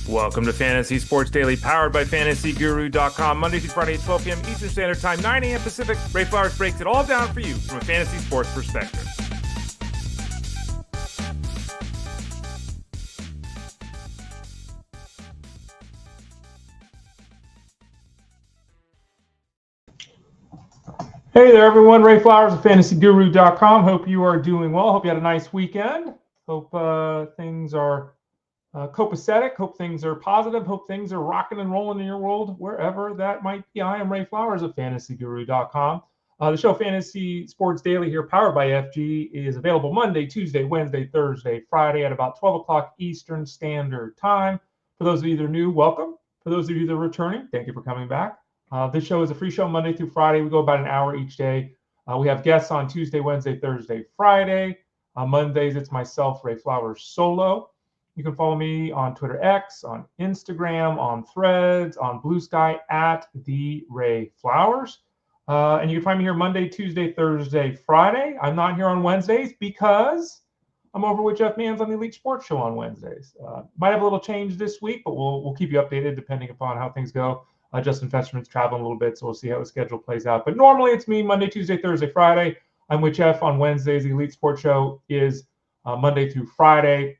Welcome to Fantasy Sports Daily, powered by FantasyGuru.com. Monday through Friday at 12 p.m. Eastern Standard Time, 9 a.m. Pacific. Ray Flowers breaks it all down for you from a fantasy sports perspective. Hey there, everyone. Ray Flowers of FantasyGuru.com. Hope you are doing well. Hope you had a nice weekend. Hope things are copacetic. Hope things are positive. Hope things are rocking and rolling in your world, wherever that might be. I am Ray Flowers of FantasyGuru.com. The show Fantasy Sports Daily here, powered by FG, is available Monday, Tuesday, Wednesday, Thursday, Friday at about 12 o'clock Eastern Standard Time. For those of you that are new, welcome. For those of you that are returning, thank you for coming back. This show is a free show Monday through Friday. We go about an hour each day. We have guests on Tuesday, Wednesday, Thursday, Friday. On Mondays, it's myself, Ray Flowers, solo. You can follow me on Twitter X, on Instagram, on Threads, on Blue Sky at The Ray Flowers. And you can find me here Monday, Tuesday, Thursday, Friday. I'm not here on Wednesdays because I'm over with Jeff Mans on the Elite Sports Show on Wednesdays. Might have a little change this week, but we'll keep you updated depending upon how things go. Justin Festerman's traveling a little bit, so we'll see how his schedule plays out. But normally it's me Monday, Tuesday, Thursday, Friday. I'm with Jeff on Wednesdays. The Elite Sports Show is Monday through Friday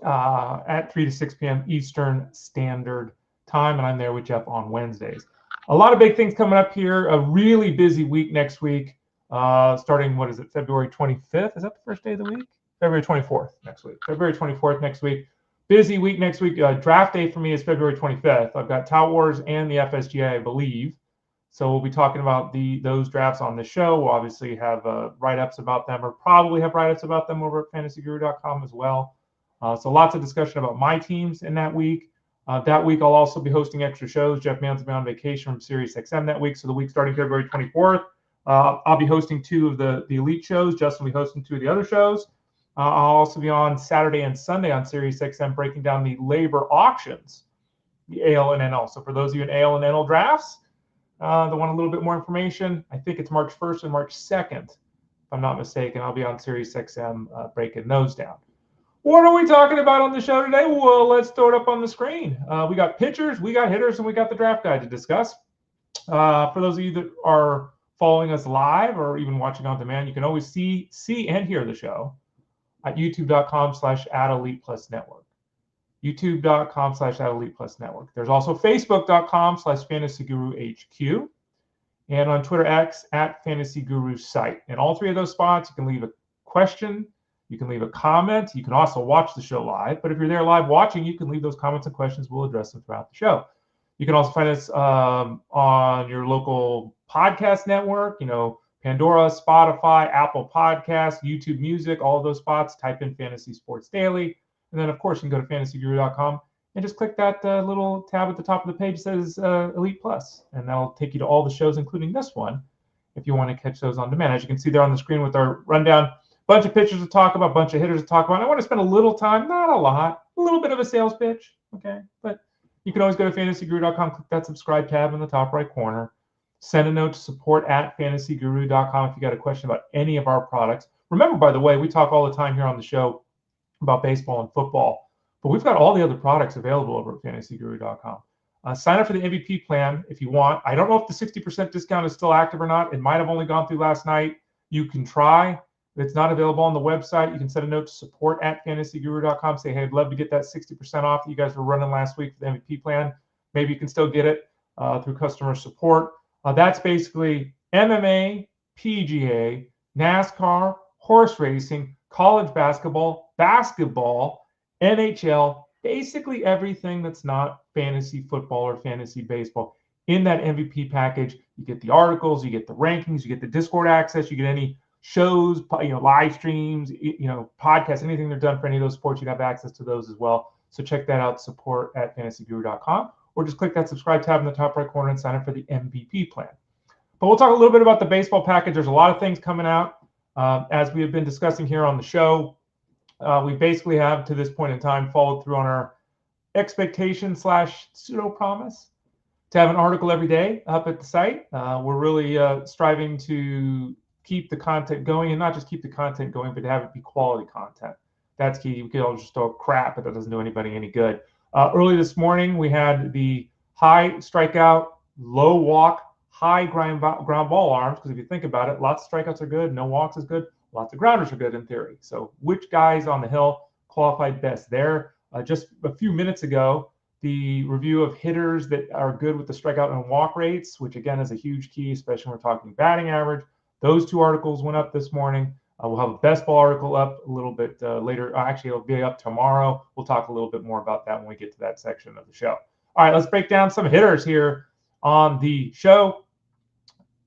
at 3 to 6 p.m. Eastern Standard Time, and I'm there with Jeff on Wednesdays. A lot of big things coming up here. A really busy week next week, starting, February 25th? Is that the first day of the week? February 24th next week. February 24th next week. Busy week next week. Draft day for me is February 25th. I've got Tout Wars and the FSGA, I believe. So we'll be talking about those drafts on the show. We'll obviously have write-ups about them, or probably have write-ups about them over at FantasyGuru.com as well. So lots of discussion about my teams in that week. That week, I'll also be hosting extra shows. Jeff Mans will be on vacation from SiriusXM that week. So the week starting February 24th, I'll be hosting two of the Elite shows. Justin will be hosting two of the other shows. I'll also be on Saturday and Sunday on SiriusXM breaking down the labor auctions, the AL and NL. So for those of you in AL and NL drafts that want a little bit more information, I think it's March 1st and March 2nd, if I'm not mistaken. I'll be on SiriusXM breaking those down. What are we talking about on the show today? Well, let's throw it up on the screen. We got pitchers, we got hitters, and we got the draft guide to discuss. For those of you that are following us live or even watching on demand, you can always see and hear the show at youtube.com/@ElitePlusNetwork. youtube.com/@ElitePlusNetwork. There's also facebook.com/FantasyGuruHQ. And on Twitter X @FantasyGuruSite. And all three of those spots, you can leave a question. You can leave a comment. You can also watch the show live. But if you're there live watching, you can leave those comments and questions. We'll address them throughout the show. You can also find us on your local podcast network, Pandora, Spotify, Apple Podcasts, YouTube Music, all of those spots. Type in Fantasy Sports Daily. And then, of course, you can go to FantasyGuru.com and just click that little tab at the top of the page that says Elite Plus. And that'll take you to all the shows, including this one, if you want to catch those on demand. As you can see there on the screen with our rundown, bunch of pitchers to talk about, bunch of hitters to talk about. And I want to spend a little time, not a lot, a little bit of a sales pitch, okay? But you can always go to FantasyGuru.com, click that subscribe tab in the top right corner. Send a note to support@FantasyGuru.com if you got a question about any of our products. Remember, by the way, we talk all the time here on the show about baseball and football, but we've got all the other products available over at FantasyGuru.com. Sign up for the MVP plan if you want. I don't know if the 60% discount is still active or not. It might have only gone through last night. You can try. If it's not available on the website, you can send a note to support@FantasyGuru.com. Say, hey, I'd love to get that 60% off that you guys were running last week for the MVP plan. Maybe you can still get it through customer support. That's basically MMA, PGA, NASCAR, horse racing, college basketball, NHL, basically everything that's not fantasy football or fantasy baseball. In that MVP package, you get the articles, you get the rankings, you get the Discord access, you get any shows, live streams, podcasts, anything they're done for any of those sports, you have access to those as well. So check that out, support@FantasyGuru.com, or just click that subscribe tab in the top right corner and sign up for the MVP plan. But we'll talk a little bit about the baseball package. There's a lot of things coming out. As we have been discussing here on the show, we basically have, to this point in time, followed through on our expectation/pseudo promise to have an article every day up at the site. We're really striving to keep the content going, and not just keep the content going, but to have it be quality content. That's key. We could all just throw crap, but that doesn't do anybody any good. Early this morning, we had the high strikeout, low walk, high ground ball arms, because if you think about it, lots of strikeouts are good, no walks is good, lots of grounders are good in theory. So which guys on the hill qualified best there? Just a few minutes ago, the review of hitters that are good with the strikeout and walk rates, which again is a huge key, especially when we're talking batting average. Those two articles went up this morning. We'll have a best ball article up a little bit later. Actually, it'll be up tomorrow. We'll talk a little bit more about that when we get to that section of the show. All right, let's break down some hitters here on the show.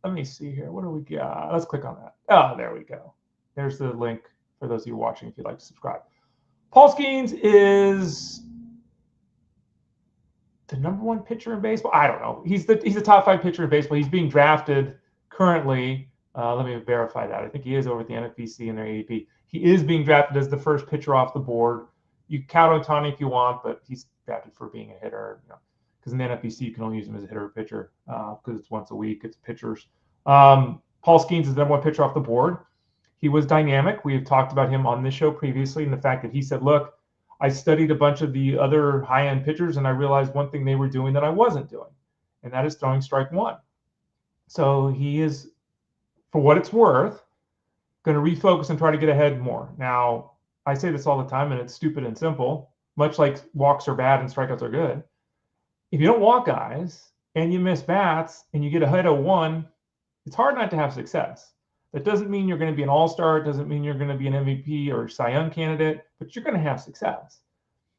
Let me see here. What do we got? Let's click on that. Oh, there we go. There's the link for those of you watching if you'd like to subscribe. Paul Skenes is the #1 pitcher in baseball. I don't know. He's the top 5 pitcher in baseball. He's being drafted currently. Let me verify that. I think he is over at the NFBC in their ADP. He is being drafted as the first pitcher off the board. You count Ohtani if you want, but he's drafted for being a hitter. Because in the NFBC you can only use him as a hitter or pitcher because it's once a week. It's pitchers. Paul Skenes is the #1 pitcher off the board. He was dynamic. We have talked about him on this show previously, and the fact that he said, "Look, I studied a bunch of the other high-end pitchers, and I realized one thing they were doing that I wasn't doing, and that is throwing strike one." So he is, for what it's worth, going to refocus and try to get ahead more. Now, I say this all the time, and it's stupid and simple, much like walks are bad and strikeouts are good. If you don't walk guys and you miss bats and you get ahead 0-1, it's hard not to have success. That doesn't mean you're going to be an all-star. It doesn't mean you're going to be an MVP or Cy Young candidate, but you're going to have success.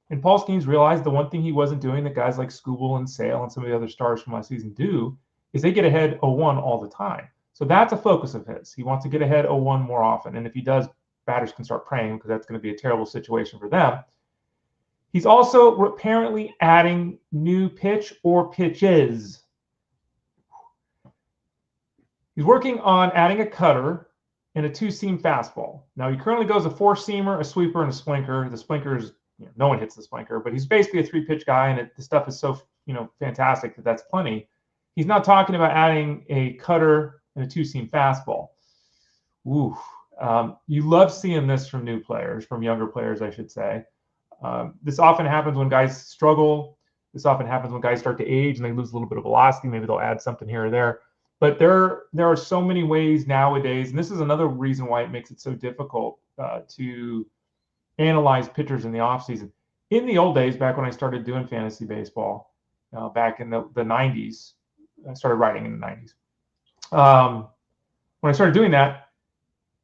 And Paul Skenes realized the one thing he wasn't doing that guys like Skubal and Sale and some of the other stars from last season do is they get ahead 0-1 all the time. So that's a focus of his. He wants to get ahead 0-1 more often. And if he does, batters can start praying because that's going to be a terrible situation for them. He's also apparently adding new pitch or pitches. He's working on adding a cutter and a 2-seam fastball. Now, he currently goes a 4-seamer, a sweeper, and a splinker. The splinker is, no one hits the splinker, but he's basically a 3-pitch guy, and the stuff is so, fantastic that that's plenty. He's not talking about adding a cutter and a 2-seam fastball. Ooh, you love seeing this from new players, from younger players, I should say. This often happens when guys struggle. This often happens when guys start to age and they lose a little bit of velocity. Maybe they'll add something here or there. But there are so many ways nowadays, and this is another reason why it makes it so difficult to analyze pitchers in the offseason. In the old days, back when I started doing fantasy baseball, back in the 90s, I started writing in the 90s. When I started doing that,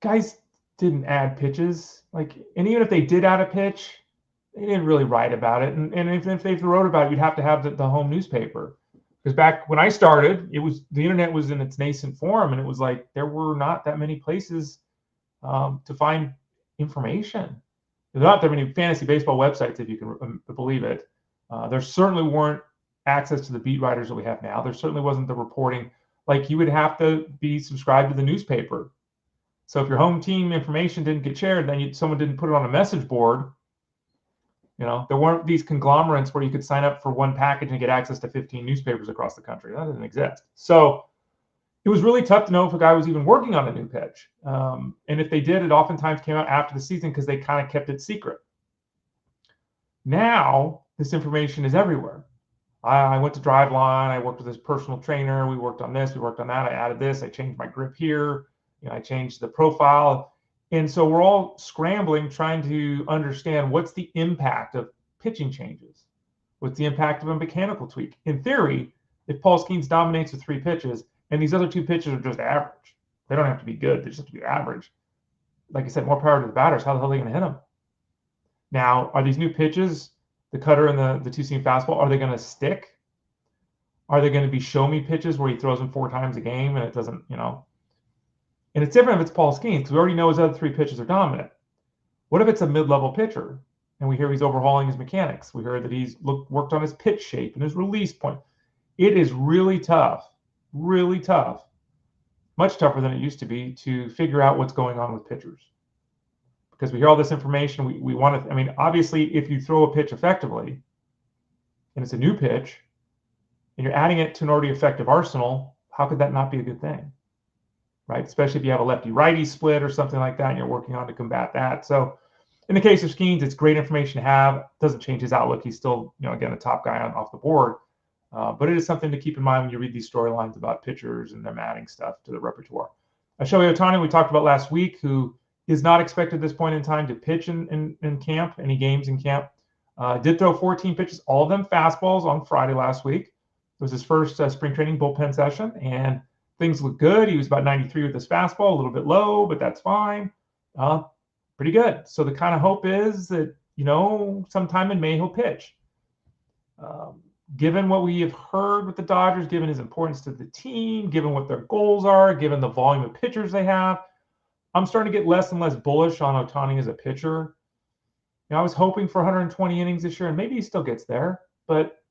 guys didn't add pitches. And even if they did add a pitch, they didn't really write about it. And if they wrote about it, you'd have to have the home newspaper. Because back when I started, the internet was in its nascent form, and it was like there were not that many places to find information. There's not that many fantasy baseball websites, if you can believe it. There certainly weren't access to the beat writers that we have now. There certainly wasn't the reporting. You would have to be subscribed to the newspaper. So if your home team information didn't get shared, then someone didn't put it on a message board. There weren't these conglomerates where you could sign up for one package and get access to 15 newspapers across the country. That doesn't exist. So it was really tough to know if a guy was even working on a new pitch. And if they did, it oftentimes came out after the season because they kind of kept it secret. Now, this information is everywhere. I went to Driveline. I worked with this personal trainer. We worked on this. We worked on that. I added this. I changed my grip here. I changed the profile. And so we're all scrambling, trying to understand what's the impact of pitching changes. What's the impact of a mechanical tweak? In theory, if Paul Skenes dominates with 3 pitches and these other 2 pitches are just average, they don't have to be good. They just have to be average. Like I said, more power to the batters. How the hell are they going to hit them? Now, are these new pitches, the cutter and the 2-seam fastball, are they going to stick? Are they going to be show-me pitches where he throws them 4 times a game and it doesn't, And it's different if it's Paul Skenes because we already know his other 3 pitches are dominant. What if it's a mid-level pitcher and we hear he's overhauling his mechanics? We heard that he's worked on his pitch shape and his release point. It is really tough, much tougher than it used to be to figure out what's going on with pitchers. Because we hear all this information, we want to, obviously, if you throw a pitch effectively and it's a new pitch and you're adding it to an already effective arsenal, how could that not be a good thing? Right? Especially if you have a lefty-righty split or something like that and you're working on to combat that. So In the case of Skenes, it's great information to have. Doesn't change his outlook. He's still, again, a top guy off the board. But it is something to keep in mind when you read these storylines about pitchers and them adding stuff to the repertoire. Shohei Ohtani, we talked about last week, who is not expected at this point in time to pitch in camp, any games in camp. Did throw 14 pitches, all of them fastballs on Friday last week. It was his first spring training bullpen session, and things look good. He was about 93 with his fastball, a little bit low, but that's fine. Pretty good. So the kind of hope is that, sometime in May he'll pitch. Given what we have heard with the Dodgers, given his importance to the team, given what their goals are, given the volume of pitchers they have, I'm starting to get less and less bullish on Ohtani as a pitcher. I was hoping for 120 innings this year, and maybe he still gets there, but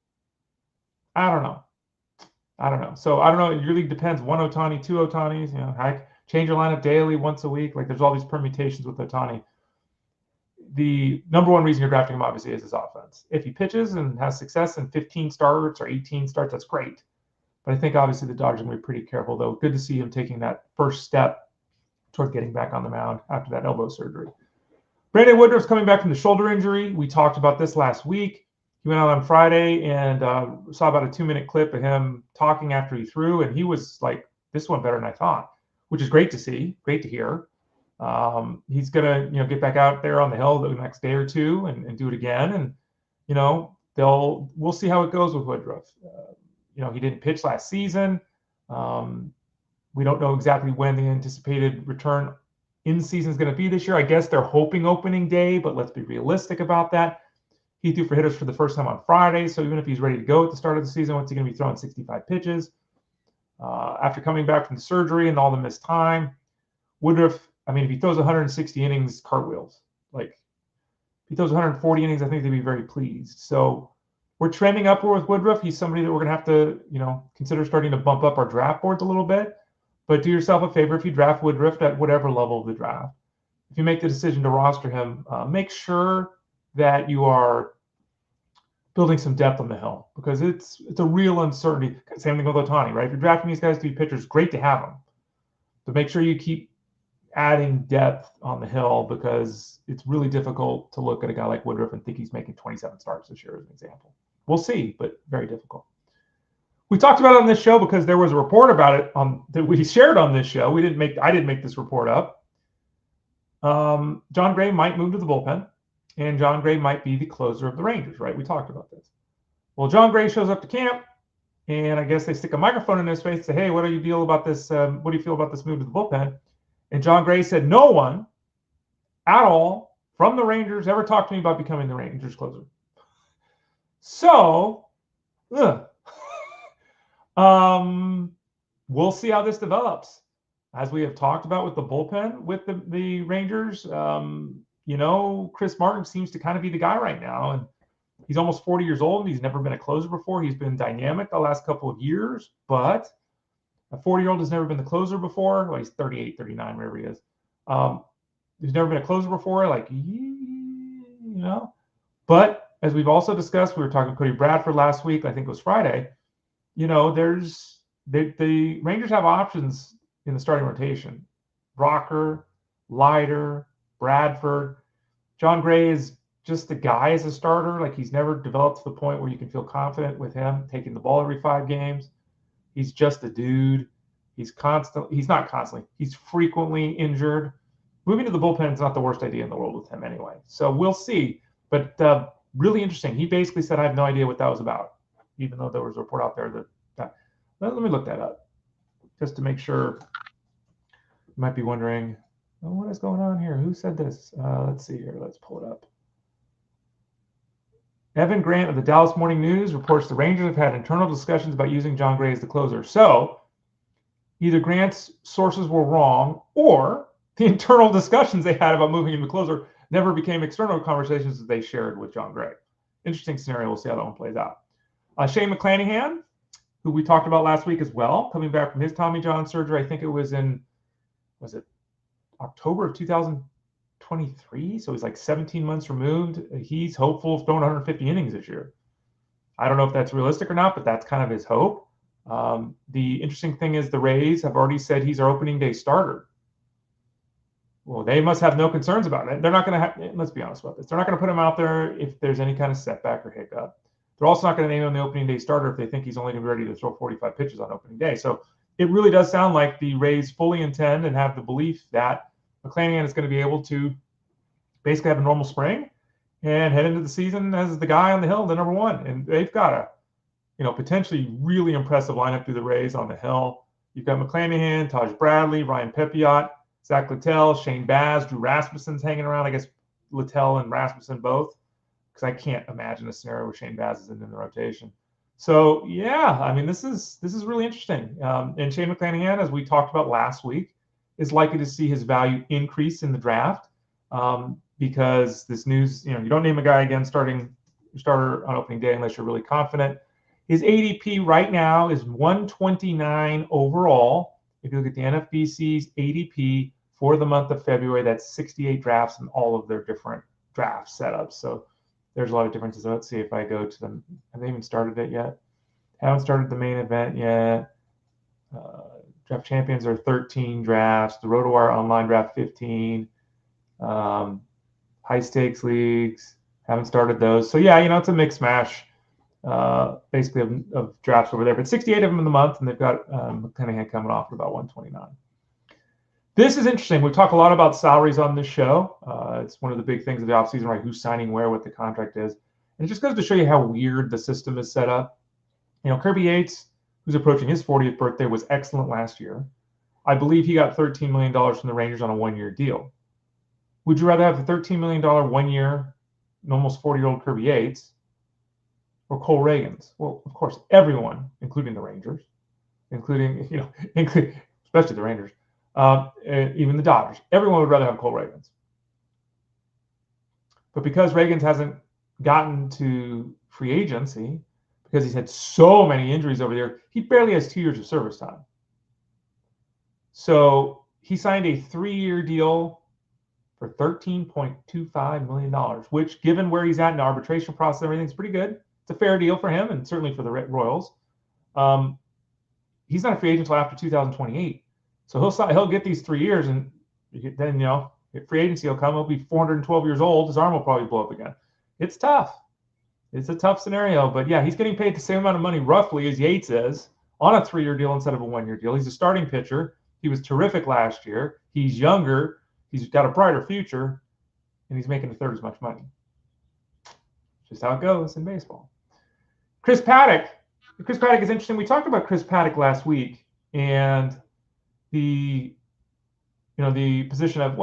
I don't know. So I don't know. It really depends. One Ohtani, two Ohtanis. Change your lineup daily, once a week. Like, there's all these permutations with Ohtani. The number one reason you're drafting him, obviously, is his offense. If he pitches and has success in 15 starts or 18 starts, that's great. But I think, obviously, the Dodgers are going to be pretty careful, though. Good to see him taking that first step toward getting back on the mound after that elbow surgery. Brandon Woodruff's coming back from the shoulder injury. We talked about this last week. He went out on Friday and saw about a 2-minute clip of him talking after he threw, and he was like, this one better than I thought, which is great to see, great to hear. He's going to, get back out there on the hill the next day or two and do it again. And, we'll see how it goes with Woodruff. He didn't pitch last season. We don't know exactly when the anticipated return in season is going to be this year. I guess they're hoping opening day, but let's be realistic about that. He threw for hitters for the first time on Friday. So even if he's ready to go at the start of the season, what's he going to be throwing 65 pitches? After coming back from the surgery and all the missed time, Woodruff, if he throws 160 innings, cartwheels. Like, if he throws 140 innings, I think they'd be very pleased. So we're trending upward with Woodruff. He's somebody that we're going to have to, consider starting to bump up our draft boards a little bit. But do yourself a favor if you draft Woodruff at whatever level of the draft. If you make the decision to roster him, make sure that you are building some depth on the hill, because it's a real uncertainty. Same thing with Ohtani, right? If you're drafting these guys to be pitchers, great to have them. But make sure you keep adding depth on the hill, because it's really difficult to look at a guy like Woodruff and think he's making 27 starts this year, as an example. We'll see, but very difficult. We talked about it on this show because there was a report about it that we shared on this show. I didn't make this report up. Jon Gray might move to the bullpen, and Jon Gray might be the closer of the Rangers, right? We talked about this. Well, Jon Gray shows up to camp, and I guess they stick a microphone in his face and say, hey, what do you feel about this? What do you feel about this move to the bullpen? And Jon Gray said, no one at all from the Rangers ever talked to me about becoming the Rangers closer. So, we'll see how this develops. As we have talked about with the bullpen, with the Rangers, Chris Martin seems to kind of be the guy right now. And he's almost 40 years old, and he's never been a closer before. He's been dynamic the last couple of years, but a 40-year-old has never been the closer before. Well, he's 38, 39, wherever he is. He's never been a closer before, But as we've also discussed, we were talking to Cody Bradford last week, I think it was Friday, the Rangers have options in the starting rotation. Rocker, Leiter, Bradford. Jon Gray is just the guy as a starter. Like, he's never developed to the point where you can feel confident with him taking the ball every 5 games. He's just a dude. He's frequently injured. Moving to the bullpen is not the worst idea in the world with him anyway. So we'll see. But really interesting. He basically said, I have no idea what that was about, even though there was a report out there that let me look that up just to make sure. You might be wondering, what is going on here? Who said this? Let's see here. Let's pull it up. Evan Grant of the Dallas Morning News reports the Rangers have had internal discussions about using Jon Gray as the closer. So either Grant's sources were wrong, or the internal discussions they had about moving him to closer never became external conversations that they shared with Jon Gray. Interesting scenario. We'll see how that one plays out. Shane McClanahan, who we talked about last week as well, coming back from his Tommy John surgery. I think it was October of 2023? So he's like 17 months removed. He's hopeful of throwing 150 innings this year. I don't know if that's realistic or not, but that's kind of his hope. The interesting thing is the Rays have already said he's our opening day starter, Well, they must have no concerns about it. They're not going to have, let's be honest about this. They're not going to put him out there if there's any kind of setback or hiccup. They're also not going to name him the opening day starter if they think he's only going to be ready to throw 45 pitches on opening day. So it really does sound like the Rays fully intend and have the belief that McClanahan is going to be able to basically have a normal spring and head into the season as the guy on the hill, the number one. And they've got a, potentially really impressive lineup through the Rays on the hill. You've got McClanahan, Taj Bradley, Ryan Pepiot, Zach Littell, Shane Baz, Drew Rasmussen's hanging around. I guess Littell and Rasmussen both, because I can't imagine a scenario where Shane Baz isn't in the rotation. So yeah, I mean, this is really interesting. And Shane McClanahan, as we talked about last week, is likely to see his value increase in the draft because this news, you don't name a guy again starter on opening day unless you're really confident. His ADP right now is 129 overall. If you look at the NFBC's ADP for the month of February, that's 68 drafts in all of their different draft setups. So there's a lot of differences. So let's see if I go to them. Have they even started it yet? Haven't started the main event yet. Draft champions are 13 drafts. The RotoWire online draft 15. High stakes leagues, haven't started those. So yeah, it's a mixed mash basically of drafts over there. But 68 of them in the month, and they've got McClanahan coming off at about 129. This is interesting. We talk a lot about salaries on this show. It's one of the big things of the offseason, right? Who's signing where, what the contract is. And it just goes to show you how weird the system is set up. Kirby Yates, who's approaching his 40th birthday, was excellent last year. I believe he got $13 million from the Rangers on a one-year deal. Would you rather have the $13 million 1 year, almost 40-year-old Kirby Yates, or Cole Ragans? Well, of course, everyone, including the Rangers, including especially the Rangers, even the Dodgers, everyone would rather have Cole Ragans. But because Ragans hasn't gotten to free agency, because he's had so many injuries over there, he barely has 2 years of service time. So he signed a 3-year deal for $13.25 million, which, given where he's at in the arbitration process, everything's pretty good. It's a fair deal for him, and certainly for the Royals. He's not a free agent until after 2028, so he'll get these 3 years, and then free agency will come. He'll be 412 years old. His arm will probably blow up again. It's tough. It's a tough scenario, but yeah, he's getting paid the same amount of money roughly as Yates is on a 3-year deal instead of a 1-year deal. He's a starting pitcher. He was terrific last year. He's younger. He's got a brighter future, and he's making a third as much money. Just how it goes in baseball. Chris Paddack. Chris Paddack is interesting. We talked about Chris Paddack last week, and the position of,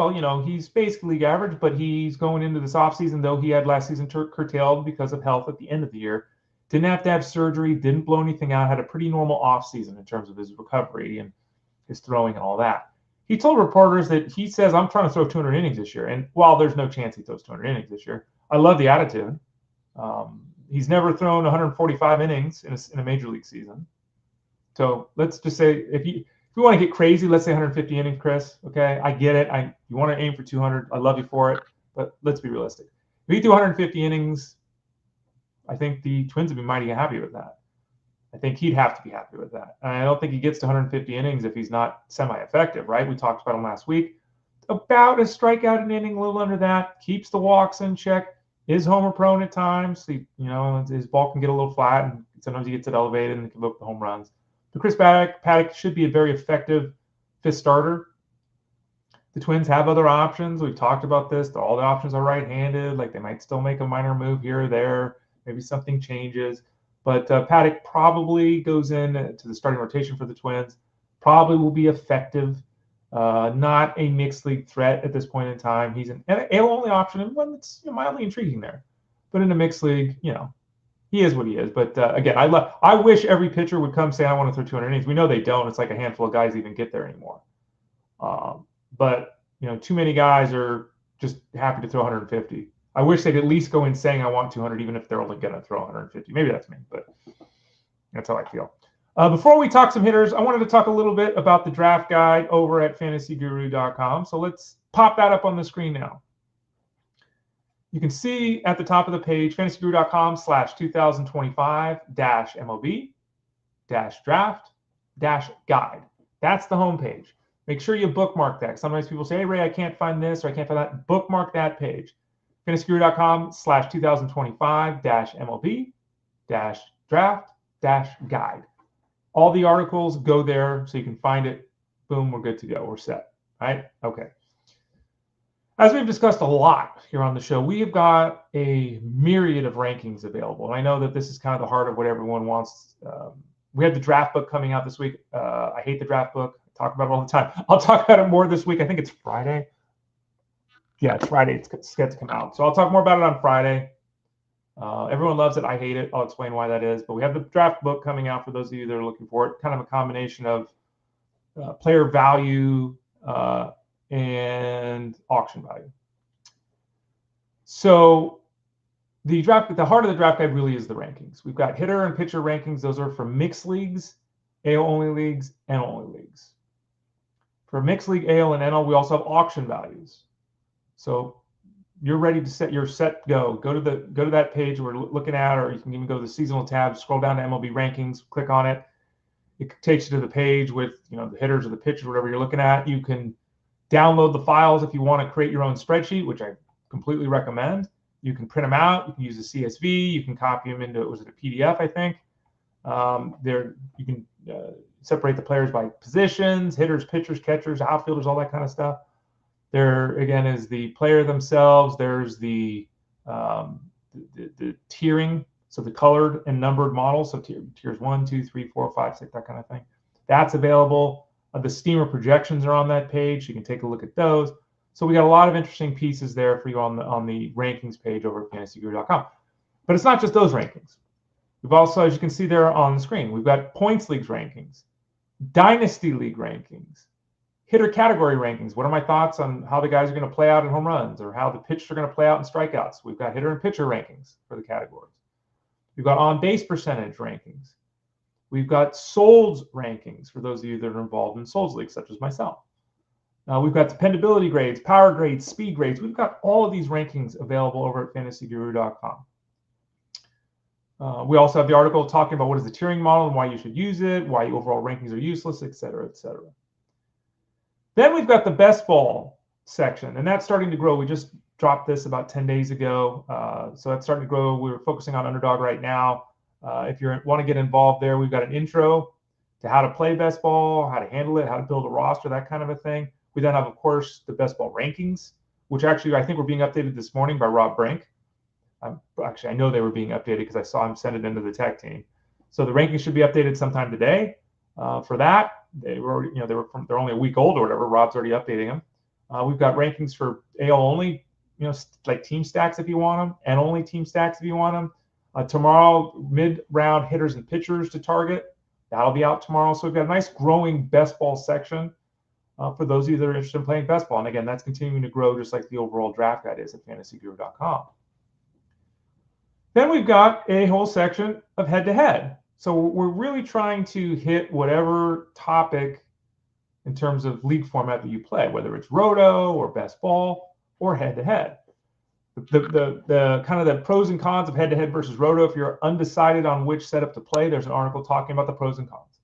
he's basically league average, but he's going into this offseason, though he had last season curtailed because of health at the end of the year. Didn't have to have surgery, didn't blow anything out, had a pretty normal offseason in terms of his recovery and his throwing and all that. He told reporters that he says, I'm trying to throw 200 innings this year. And while there's no chance he throws 200 innings this year, I love the attitude. He's never thrown 145 innings in a major league season. So let's just say if you want to get crazy, let's say 150 innings, Chris. Okay, I get it. You want to aim for 200. I love you for it. But let's be realistic. If he threw 150 innings, I think the Twins would be mighty happy with that. I think he'd have to be happy with that. And I don't think he gets to 150 innings if he's not semi-effective, right? We talked about him last week. About a strikeout an inning, a little under that. Keeps the walks in check. Is homer prone at times. His ball can get a little flat, and sometimes he gets it elevated and can give up the home runs. But Chris Paddack should be a very effective fifth starter. The Twins have other options. We've talked about this. All the options are right-handed. Like, they might still make a minor move here or there. Maybe something changes. But Paddack probably goes in to the starting rotation for the Twins. Probably will be effective. Not a mixed league threat at this point in time. He's an AL-only option, and one that's mildly intriguing there. But in a mixed league, he is what he is. But again, I wish every pitcher would come say, I want to throw 200 innings. We know they don't. It's like a handful of guys even get there anymore. But too many guys are just happy to throw 150. I wish they'd at least go in saying I want 200, even if they're only going to throw 150. Maybe that's me, but that's how I feel. Before we talk some hitters, I wanted to talk a little bit about the draft guide over at fantasyguru.com. So let's pop that up on the screen now. You can see at the top of the page, fantasyguru.com/2025-MLB-draft-guide. That's the homepage. Make sure you bookmark that. Sometimes people say, hey, Ray, I can't find this or I can't find that. Bookmark that page. FantasyGuru.com/2025-MLB-draft-guide. All the articles go there so you can find it. Boom, we're good to go. We're set. All right? Okay. As we've discussed a lot here on the show, we have got a myriad of rankings available. And I know that this is kind of the heart of what everyone wants. We have the draft book coming out this week. I hate the draft book. I talk about it all the time. I'll talk about it more this week. I think it's Friday. Yeah, it's Friday. It's set to come out. So I'll talk more about it on Friday. Everyone loves it. I hate it. I'll explain why that is. But we have the draft book coming out for those of you that are looking for it. Kind of a combination of player value and auction value. So the heart of the draft guide really is the rankings. We've got hitter and pitcher rankings. Those are for mixed leagues, AL only leagues, NL only leagues. For mixed league, AL and NL, we also have auction values. So you're ready to set your set go. Go to that page we're looking at, or you can even go to the seasonal tab, scroll down to MLB rankings, click on it. It takes you to the page with the hitters or the pitchers, whatever you're looking at. You can download the files if you want to create your own spreadsheet, which I completely recommend. You can print them out. You can use a CSV. You can copy them into, was it a PDF, I think? You can separate the players by positions, hitters, pitchers, catchers, outfielders, all that kind of stuff. There, again, is the player themselves. There's the tiering, so the colored and numbered models. So tiers 1, 2, 3, 4, 5, 6, that kind of thing. That's available. The steamer projections are on that page. You can take a look at those. So we got a lot of interesting pieces there for you on the rankings page over at FantasyGuru.com. But it's not just those rankings. We've also, as you can see there on the screen, we've got points leagues rankings, dynasty league rankings, hitter category rankings. What are my thoughts on how the guys are going to play out in home runs or how the pitchers are going to play out in strikeouts? We've got hitter and pitcher rankings for the categories. We've got on base percentage rankings. We've got solds rankings for those of you that are involved in solds leagues, such as myself. We've got dependability grades, power grades, speed grades. We've got all of these rankings available over at FantasyGuru.com. We also have the article talking about what is the tiering model and why you should use it, why overall rankings are useless, et cetera, et cetera. Then we've got the best ball section, and that's starting to grow. We just dropped this about 10 days ago, so that's starting to grow. We're focusing on Underdog right now. If you want to get involved there, we've got an intro to how to play best ball, how to handle it, how to build a roster, that kind of a thing. We then have, of course, the best ball rankings, which actually I think were being updated this morning by Rob Brink. Actually, I know they were being updated because I saw him send it into the tech team. So the rankings should be updated sometime today. For that, they're only a week old or whatever. Rob's already updating them. We've got rankings for AL only, like team stacks if you want them, and only team stacks if you want them. Tomorrow, mid-round hitters and pitchers to target. That'll be out tomorrow. So we've got a nice growing best ball section for those of you that are interested in playing best ball. And again, that's continuing to grow just like the overall draft guide is at FantasyGuru.com. Then we've got a whole section of head-to-head. So we're really trying to hit whatever topic in terms of league format that you play, whether it's roto or best ball or head-to-head. The kind of the pros and cons of head-to-head versus roto. If you're undecided on which setup to play, there's an article talking about the pros and cons.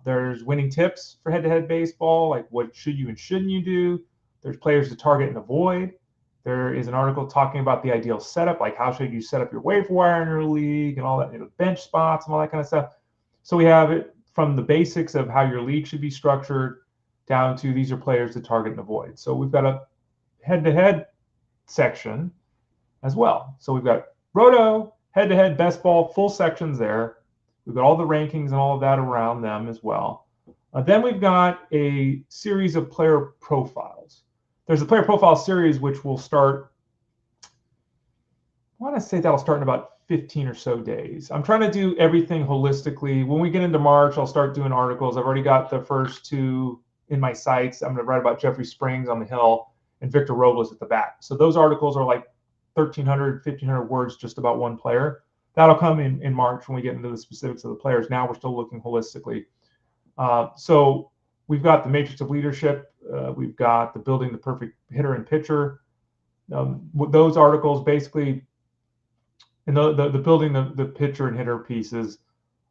There's winning tips for head-to-head baseball, like what should you and shouldn't you do. There's players to target and avoid. There is an article talking about the ideal setup, like how should you set up your waiver wire in your league and all that, bench spots and all that kind of stuff. So we have it from the basics of how your league should be structured down to these are players to target and avoid. So we've got a head-to-head section as well. So we've got roto, head-to-head, best ball, full sections there. We've got all the rankings and all of that around them as well. Then we've got a series of player profiles. There's a player profile series which will start, I want to say that'll start in about 15 or so days. I'm trying to do everything holistically. When we get into March, I'll start doing articles. I've already got the first two in my sites. I'm going to write about Jeffrey Springs on the hill and Victor Robles at the back. So those articles are like 1,300, 1,500 words just about one player. That'll come in March when we get into the specifics of the players. Now we're still looking holistically. So we've got the matrix of leadership. We've got the building the perfect hitter and pitcher. Those articles basically, and the building the pitcher and hitter pieces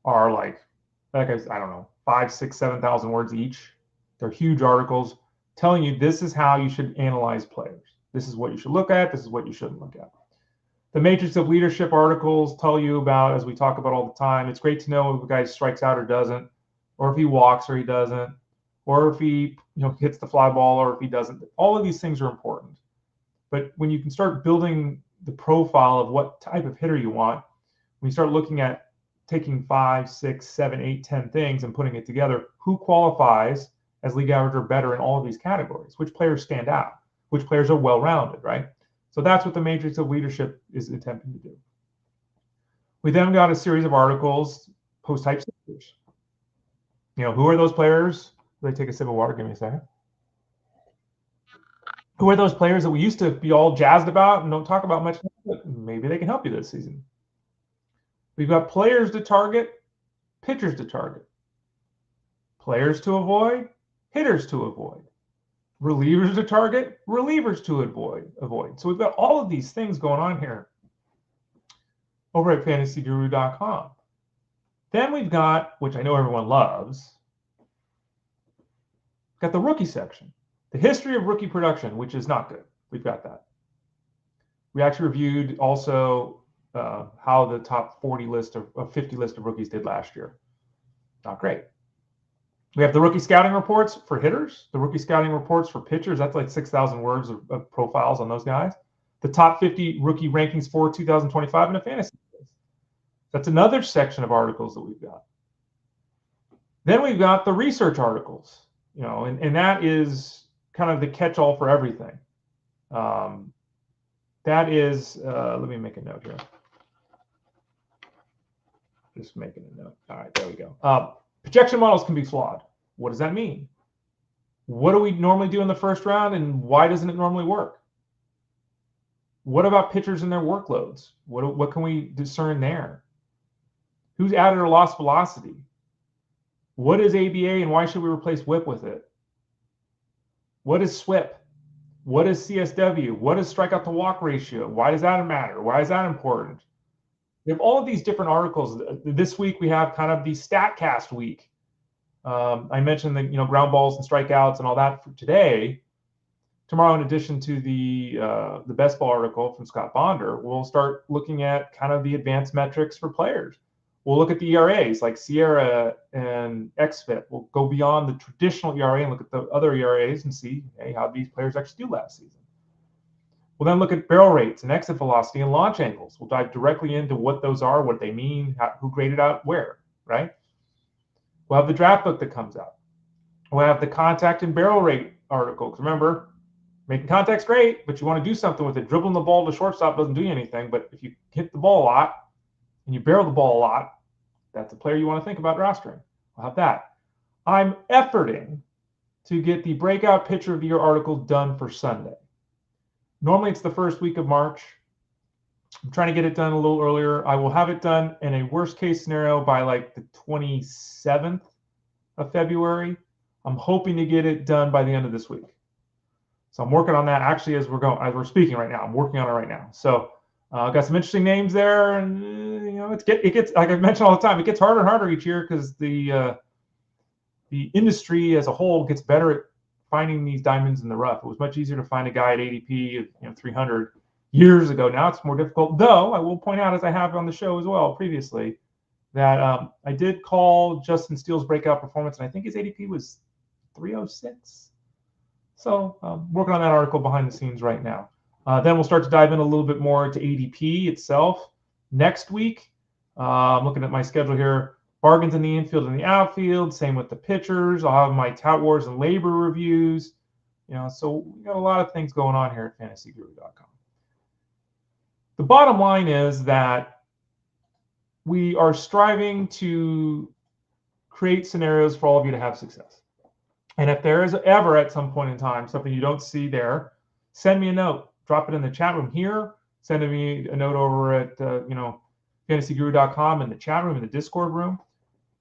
are like I don't know, 5,000, 6,000, 7,000 words each. They're huge articles telling you this is how you should analyze players. This is what you should look at. This is what you shouldn't look at. The Matrix of Leadership articles tell you about, as we talk about all the time, it's great to know if a guy strikes out or doesn't, or if he walks or he doesn't, or if he hits the fly ball or if he doesn't. All of these things are important. But when you can start building the profile of what type of hitter you want, when you start looking at taking 5, 6, 7, 8, 10 things and putting it together, who qualifies as league average or better in all of these categories? Which players stand out? Which players are well-rounded, right? So that's what the Matrix of Leadership is attempting to do. We then got a series of articles, post-type signatures. Who are those players? Let me take a sip of water. Give me a second. Who are those players that we used to be all jazzed about and don't talk about much? But maybe they can help you this season. We've got players to target, pitchers to target, players to avoid, hitters to avoid, relievers to target, relievers to avoid. So we've got all of these things going on here over at fantasyguru.com. Then we've got, which I know everyone loves, got the rookie section. The history of rookie production, which is not good. We've got that. We actually reviewed also how the top 40 list of 50 list of rookies did last year. Not great. We have the rookie scouting reports for hitters, the rookie scouting reports for pitchers. That's like 6,000 words of profiles on those guys. The top 50 rookie rankings for 2025 in a fantasy list. That's another section of articles that we've got. Then we've got the research articles, and that is kind of the catch-all for everything. That is, let me make a note here. Just making a note. All right, there we go. Projection models can be flawed. What does that mean? What do we normally do in the first round, and why doesn't it normally work? What about pitchers and their workloads? What can we discern there? Who's added or lost velocity? What is ABA, and why should we replace WHIP with it? What is SWIP? What is CSW? What is strikeout to walk ratio? Why does that matter? Why is that important? We have all of these different articles. This week we have kind of the StatCast week. I mentioned the ground balls and strikeouts and all that for today. Tomorrow, in addition to the best ball article from Scott Bonder, we'll start looking at kind of the advanced metrics for players. We'll look at the ERAs like Sierra and XFIP. We'll go beyond the traditional ERA and look at the other ERAs and see how these players actually do last season. We'll then look at barrel rates and exit velocity and launch angles. We'll dive directly into what those are, what they mean, who graded out where, right? We'll have the draft book that comes out. We'll have the contact and barrel rate article. Because remember, making contact's great, but you want to do something with it. Dribbling the ball to shortstop doesn't do you anything. But if you hit the ball a lot and you barrel the ball a lot, that's a player you want to think about rostering. We'll have that. I'm efforting to get the breakout pitcher of the year article done for Sunday. Normally it's the first week of March. I'm trying to get it done a little earlier. I will have it done in a worst case scenario by like the 27th of February. I'm hoping to get it done by the end of this week. So I'm working on that actually as we're speaking right now. I'm working on it right now. So I've got some interesting names there, and it gets like I mentioned all the time, it gets harder and harder each year because the industry as a whole gets better at finding these diamonds in the rough. It was much easier to find a guy at ADP of 300 years ago. Now it's more difficult, though I will point out, as I have on the show as well previously, that I did call Justin Steele's breakout performance, and I think his ADP was 306. So working on that article behind the scenes right now. Then we'll start to dive in a little bit more to ADP itself next week. I'm looking at my schedule here. Bargains in the infield and the outfield. Same with the pitchers. I'll have my Tout Wars and labor reviews. So we got a lot of things going on here at fantasyguru.com. The bottom line is that we are striving to create scenarios for all of you to have success. And if there is ever at some point in time something you don't see there, send me a note. Drop it in the chat room here. Send me a note over at fantasyguru.com in the chat room, in the Discord room.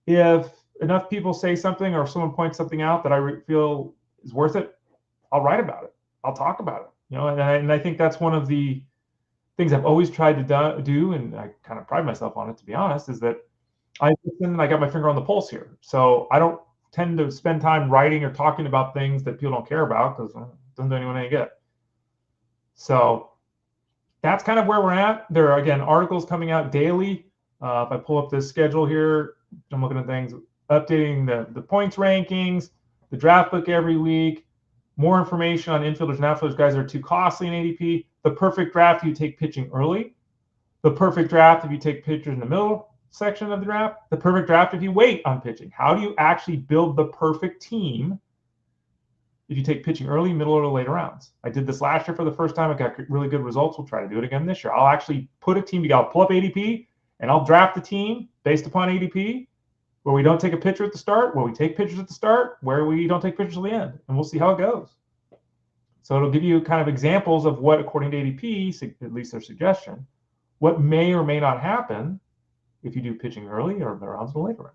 If enough people say something or someone points something out that I feel is worth it, I'll write about it. I'll talk about it. And I think that's one of the things I've always tried to do, and I kind of pride myself on it, to be honest, is that I listen and I got my finger on the pulse here. So I don't tend to spend time writing or talking about things that people don't care about because it doesn't do anyone any good. So that's kind of where we're at. There are, again, articles coming out daily. If I pull up this schedule here, I'm looking at things, updating the points rankings, the draft book every week, more information on infielders and outfielders, guys that are too costly in ADP, the perfect draft if you take pitching early, the perfect draft if you take pitchers in the middle section of the draft, the perfect draft if you wait on pitching. How do you actually build the perfect team if you take pitching early, middle, or later rounds? I did this last year for the first time. I got really good results. We'll try to do it again this year. I'll actually put a team together. I'll pull up ADP, and I'll draft the team based upon ADP, where we don't take a pitcher at the start, where we take pitchers at the start, where we don't take pitchers at the end, and we'll see how it goes. So it'll give you kind of examples of what, according to ADP, at least their suggestion, what may or may not happen if you do pitching early or the rounds in the later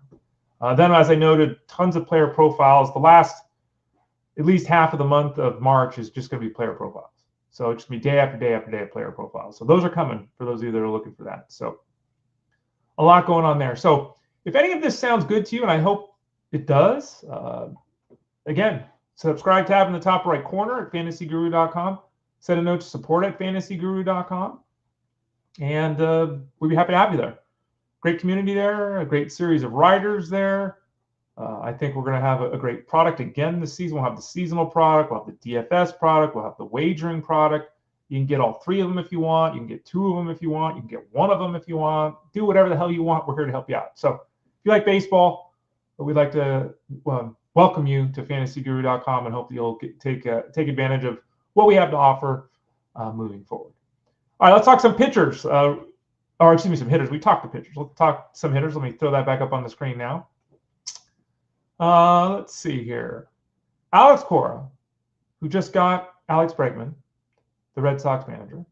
round. Then, as I noted, tons of player profiles. The last at least half of the month of March is just going to be player profiles. So it's just going to be day after day after day of player profiles. So those are coming for those of you that are looking for that. So a lot going on there. So if any of this sounds good to you, and I hope it does, again, subscribe tab in the top right corner at fantasyguru.com. Send a note to support at fantasyguru.com. And we'd be happy to have you there. Great community there, a great series of writers there. I think we're going to have a great product again this season. We'll have the seasonal product, we'll have the DFS product, we'll have the wagering product. You can get all three of them if you want. You can get two of them if you want. You can get one of them if you want. Do whatever the hell you want. We're here to help you out. So if you like baseball, we'd like to welcome you to fantasyguru.com and hope you'll take advantage of what we have to offer moving forward. All right, let's talk some pitchers. Or excuse me, some hitters. We talked to pitchers. Let's talk some hitters. Let me throw that back up on the screen now. Let's see here. Alex Cora, who just got Alex Bregman, the Red Sox manager,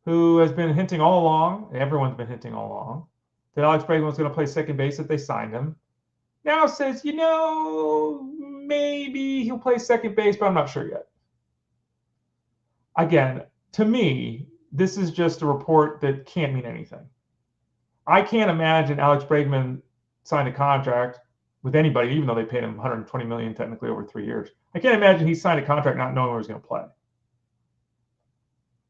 who has been hinting all along, everyone's been hinting all along, that Alex Bregman was going to play second base if they signed him. Now says, maybe he'll play second base, but I'm not sure yet. Again, to me, this is just a report that can't mean anything. I can't imagine Alex Bregman signed a contract with anybody, even though they paid him $120 million technically over 3 years. I can't imagine he signed a contract not knowing where he's going to play.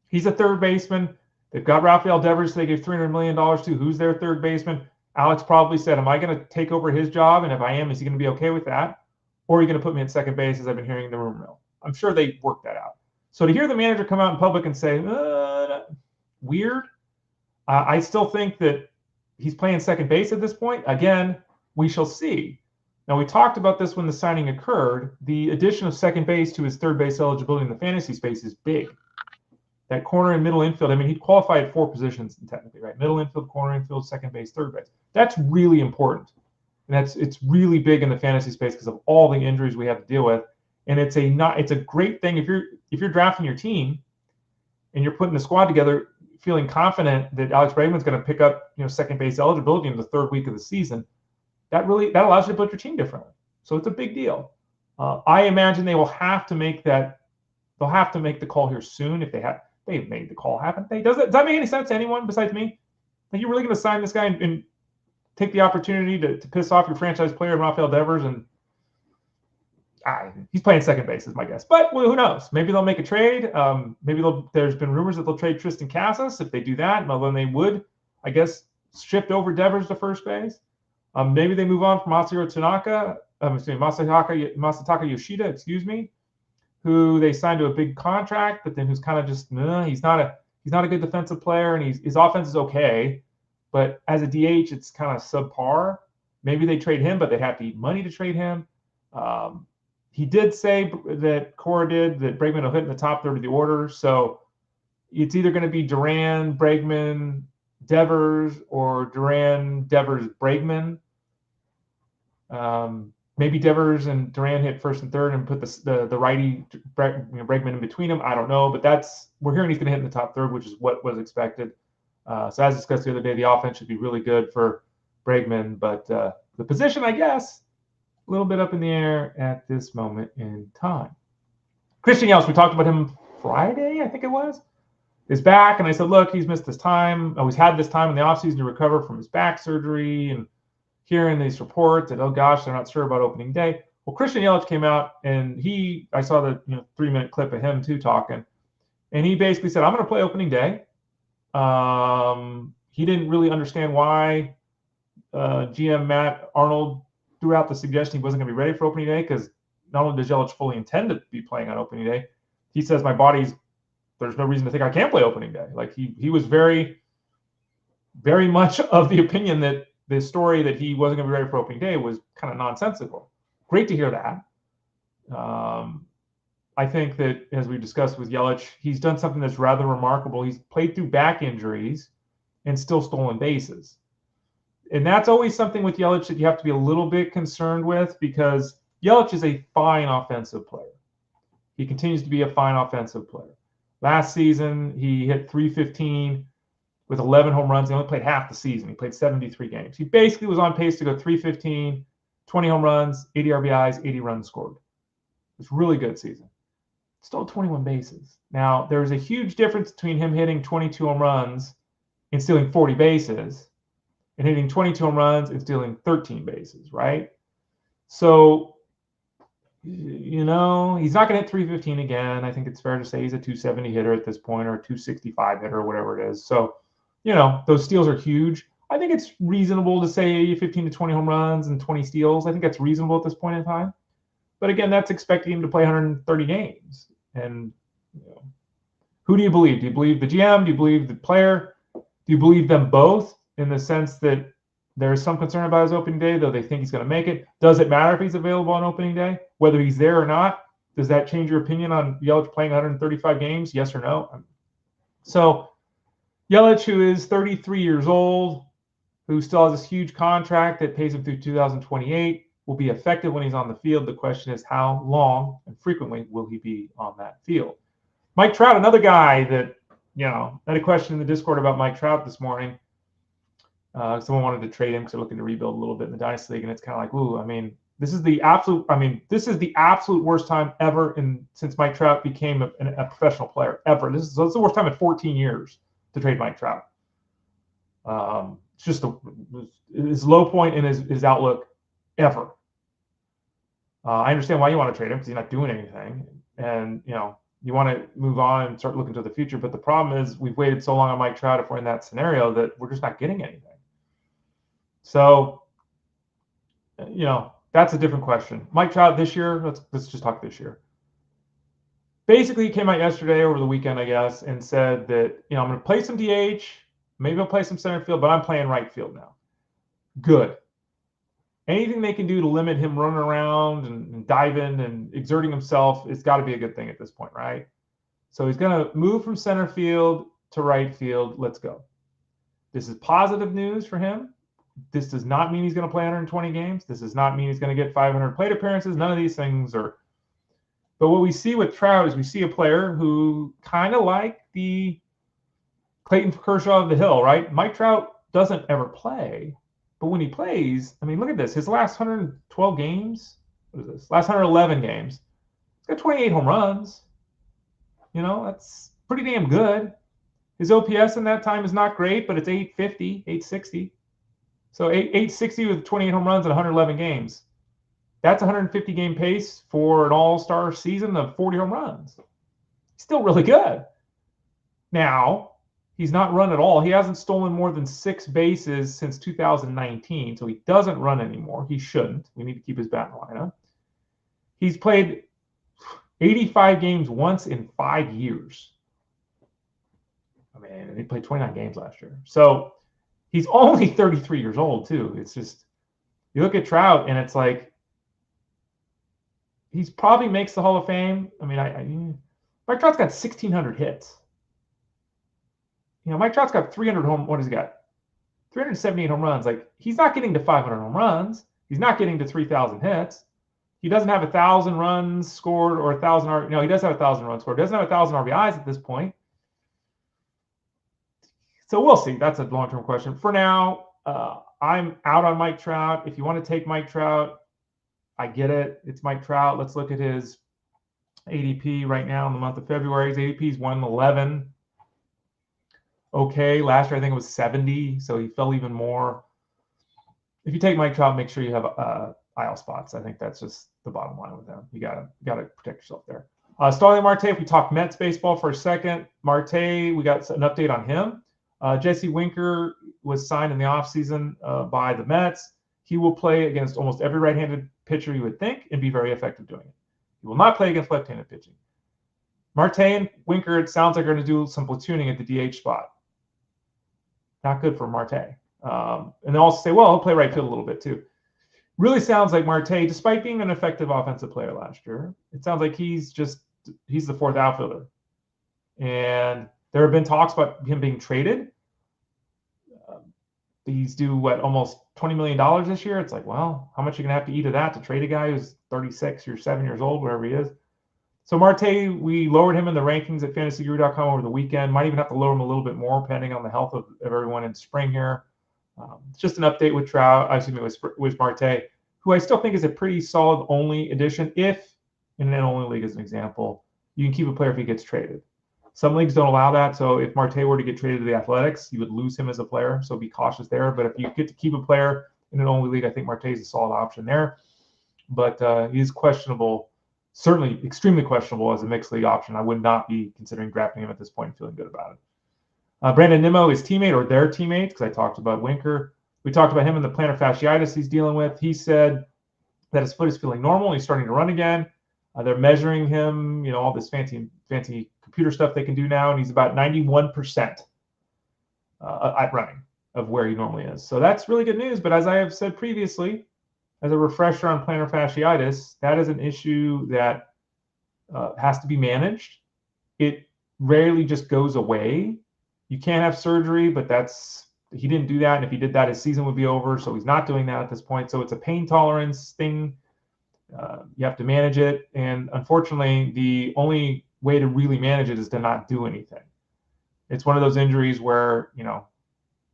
He's a third baseman. They've got Rafael Devers they gave $300 million to. Who's their third baseman? Alex probably said, am I going to take over his job? And if I am, is he going to be okay with that? Or are you going to put me at second base, as I've been hearing in the rumor mill? I'm sure they worked that out. So to hear the manager come out in public and say, weird, I still think that he's playing second base at this point. Again, we shall see. Now, we talked about this when the signing occurred. The addition of second base to his third base eligibility in the fantasy space is big. That corner and middle infield, I mean, he'd qualify at 4 positions technically, right? Middle infield, corner infield, second base, third base. That's really important. And it's really big in the fantasy space because of all the injuries we have to deal with. And it's a great thing if you're drafting your team and you're putting the squad together, feeling confident that Alex Bregman's going to pick up, second base eligibility in the third week of the season. That allows you to build your team differently. So it's a big deal. I imagine they will have to make that. They'll have to make the call here soon if they've made the call happen. Does that make any sense to anyone besides me? Are you really going to sign this guy and take the opportunity to piss off your franchise player, Rafael Devers? And he's playing second base is my guess. But who knows? Maybe they'll make a trade. Maybe there's been rumors that they'll trade Tristan Casas. If they do that, well, then they would, I guess, shift over Devers to first base. Maybe they move on from Masataka Yoshida, who they signed to a big contract, but then who's kind of just he's not a good defensive player, and his offense is okay, but as a DH, it's kind of subpar. Maybe they trade him, but they'd have to eat money to trade him. He did say that Cora did that Bregman will hit in the top third of the order, so it's either going to be Duran, Bregman, Devers, or Duran, Devers, Bregman. Maybe Devers and Duran hit first and third and put the righty Bregman in between them. I don't know, but we're hearing he's going to hit in the top third, which is what was expected. So as discussed the other day, the offense should be really good for Bregman, but the position, I guess, a little bit up in the air at this moment in time. Christian Yelich, we talked about him Friday, I think it was, is back, and I said, look, he's missed this time. He's had this time in the offseason to recover from his back surgery, and hearing these reports that, oh gosh, they're not sure about opening day. Well, Christian Yelich came out, and I saw the 3-minute clip of him too talking, and he basically said, I'm going to play opening day. He didn't really understand why GM Matt Arnold threw out the suggestion he wasn't going to be ready for opening day, because not only does Yelich fully intend to be playing on opening day, he says there's no reason to think I can't play opening day. Like he was very, very much of the opinion that the story that he wasn't going to be ready for opening day was kind of nonsensical. Great to hear that. I think that, as we discussed with Yelich, he's done something that's rather remarkable. He's played through back injuries and still stolen bases. And that's always something with Yelich that you have to be a little bit concerned with, because Yelich is a fine offensive player. He continues to be a fine offensive player. Last season, he hit .315 with 11 home runs. He only played half the season. He played 73 games. He basically was on pace to go .315, 20 home runs, 80 RBIs, 80 runs scored. It's a really good season. Stole 21 bases. Now, there's a huge difference between him hitting 22 home runs and stealing 40 bases and hitting 22 home runs and stealing 13 bases, right? So, he's not going to hit .315 again. I think it's fair to say he's a .270 hitter at this point, or a .265 hitter, or whatever it is. So, those steals are huge. I think it's reasonable to say 15 to 20 home runs and 20 steals. I think that's reasonable at this point in time. But again, that's expecting him to play 130 games. And who do you believe? Do you believe the GM? Do you believe the player? Do you believe them both, in the sense that there's some concern about his opening day, though they think he's going to make it? Does it matter if he's available on opening day, whether he's there or not? Does that change your opinion on Yelich playing 135 games? Yes or no? So Yelich, who is 33 years old, who still has this huge contract that pays him through 2028, will be effective when he's on the field. The question is, how long and frequently will he be on that field? Mike Trout, another guy that, I had a question in the Discord about Mike Trout this morning. Someone wanted to trade him because they're looking to rebuild a little bit in the Dynasty League, and it's kind of like, this is the absolute worst time ever since Mike Trout became a professional player ever. This is the worst time in 14 years to trade Mike Trout. It's just his low point in his outlook ever. I understand why you want to trade him, because he's not doing anything, and you want to move on and start looking to the future. But the problem is, we've waited so long on Mike Trout, if we're in that scenario, that we're just not getting anything. So, that's a different question. Mike Trout this year, let's just talk this year. Basically, he came out yesterday, over the weekend, I guess, and said that, I'm going to play some DH, maybe I'll play some center field, but I'm playing right field now. Good. Anything they can do to limit him running around and diving and exerting himself, it's got to be a good thing at this point, right? So he's going to move from center field to right field. Let's go. This is positive news for him. This does not mean he's going to play 120 games. This does not mean he's going to get 500 plate appearances. None of these things are. But what we see with Trout is we see a player who kind of like the Clayton Kershaw of the Hill, right? Mike Trout doesn't ever play. But when he plays, look at this. His last 112 games, what is this? Last 111 games, he's got 28 home runs. That's pretty damn good. His OPS in that time is not great, but it's 850, 860. So 860 with 28 home runs in 111 games. That's 150 game pace for an all-star season of 40 home runs. Still really good. Now, he's not run at all. He hasn't stolen more than 6 bases since 2019, so he doesn't run anymore. He shouldn't. We need to keep his bat in the lineup. He's played 85 games once in 5 years. And he played 29 games last year. So he's only 33 years old, too. It's just, you look at Trout, and it's like, he's probably makes the Hall of Fame. Mike Trout's got 1,600 hits. Mike Trout's got 300 what has he got? 378 home runs. Like, he's not getting to 500 home runs. He's not getting to 3,000 hits. He doesn't have 1,000 runs scored or 1,000. No, he does have 1,000 runs scored. He doesn't have 1,000 RBIs at this point. So we'll see. That's a long-term question. For now, I'm out on Mike Trout. If you want to take Mike Trout, I get it. It's Mike Trout. Let's look at his ADP right now in the month of February. His ADP is 111. Okay, last year I think it was 70, so he fell even more. If you take Mike Trout, make sure you have IL spots. I think that's just the bottom line with him. You gotta protect yourself there. Starling Marte, if we talk Mets baseball for a second, Marte, we got an update on him. Jesse Winker was signed in the offseason by the Mets. He will play against almost every right-handed pitcher you would think and be very effective doing it. He will not play against left-handed pitching. Marte and Winker, it sounds like, are going to do some platooning at the DH spot. Not good for Marte. And they also say, well, he'll play right field a little bit too. Really sounds like Marte, despite being an effective offensive player last year, it sounds like he's the fourth outfielder. And there have been talks about him being traded. He's due, almost $20 million this year? It's like, well, how much are you going to have to eat of that to trade a guy who's 36 or 7 years old, wherever he is? So Marte, we lowered him in the rankings at fantasyguru.com over the weekend. Might even have to lower him a little bit more, depending on the health of everyone in spring here. It's just an update with Trout, with Marte, who I still think is a pretty solid only addition. If, in an only league as an example, you can keep a player if he gets traded. Some leagues don't allow that. So if Marte were to get traded to the Athletics, you would lose him as a player. So be cautious there. But if you get to keep a player in an only league, I think Marte is a solid option there. But he is questionable, certainly extremely questionable as a mixed league option. I would not be considering drafting him at this point and feeling good about it. Brandon Nimmo, his teammate, or their teammates, because I talked about Winker. We talked about him and the plantar fasciitis he's dealing with. He said that his foot is feeling normal. He's starting to run again. They're measuring him, all this fancy computer stuff they can do now, and he's about 91% at running of where he normally is. So that's really good news. But as I have said previously, as a refresher on plantar fasciitis, that is an issue that has to be managed. It rarely just goes away. You can't have surgery, but he didn't do that. And if he did that, his season would be over. So he's not doing that at this point. So it's a pain tolerance thing. You have to manage it. And unfortunately, the only way to really manage it is to not do anything. It's one of those injuries where,